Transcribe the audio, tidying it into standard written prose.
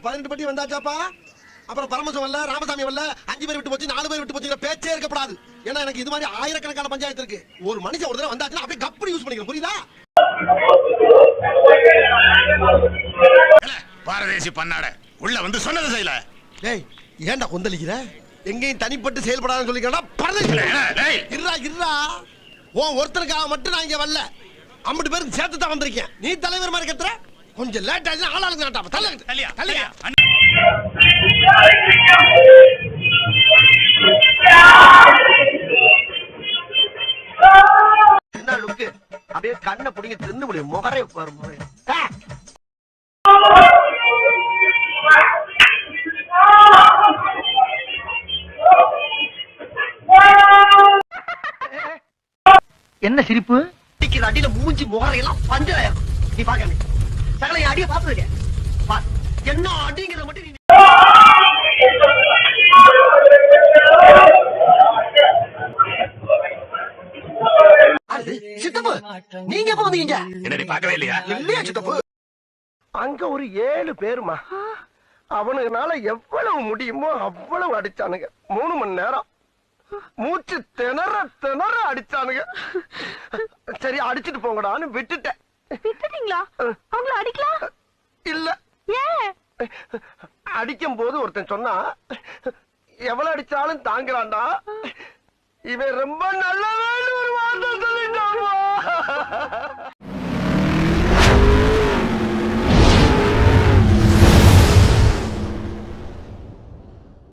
18 பட்டி வந்தாச்சாப்பா. அப்புறம் பரமசம் வரல, ராமசாமி வரல, 5 பேர் விட்டு போச்சு, 4 பேர் விட்டு போச்சுங்கிற பேச்சே இருக்கப்படாது. ஏன்னா எனக்கு இது மாதிரி ஆயிரக்கணக்கான பஞ்சாயத்து இருக்கு. ஒரு மனுஷன் ஒரு தடவை வந்தாச்சுன்னா அப்படியே கப்படி யூஸ் பண்ணிக்கிறேன், புரியுதா? பாரதேசி பண்ணாட உள்ள வந்து சொன்னது செய்யல. டேய் ஏன்டா கொந்தளிக்கிற? எங்கேயும் தனிப்பட்டு செயல்படாதுன்னு சொல்லிக்கிறா. பரதேசி இருடா இருடா. உன் ஒருத்தருக்காக மட்டும் நான் இங்க வரல, 50 பேருக்கு சேர்த்து தான் வந்திருக்கேன். நீ தலைவர் மாதிரி கத்துற, கொஞ்சம் லேட் ஆச்சுன்னா ஆளாளுக்கு நாட்டாப்ப தள்ளியா தள்ளியா. என்ன லுக்கு? அப்படியே கண்ணை பிடிங்க தின்னு முடியும். முகரே பாரு முகரே. என்ன சிரிப்பு? அடியில மூஞ்சி முகரையெல்லாம் பஞ்சராயிரம். நீ பாக்க சகல என் அடியை பார்த்தது என்ன அடிங்கிறத மட்டும் சித்தப்பு நீங்க எப்ப வந்தீங்க? என்னடி பார்க்கவே இல்லையா? இல்லையா சித்தப்பு? அங்க ஒரு 7 பேருமா, அவனுக்குனால எவ்வளவு முடியுமோ அவ்வளவு அடிச்சானுங்க. 3 மணி நேரம் மூச்சு திணற திணற அடிச்சானுங்க. சரி அடிச்சிட்டு போங்கடான்னு விட்டுட்டேன். விட்டுட்டீங்களா? அவங்கள அடிக்கலாம் இல்ல, ஏன்? அடிக்கும் போது ஒருத்தன் சொன்னா, எவ்வளவு அடிச்சாலும் தாங்குறான்டா, இவன் ரொம்ப நல்ல ஒரு வார்த்தை சொல்லிட்டான்.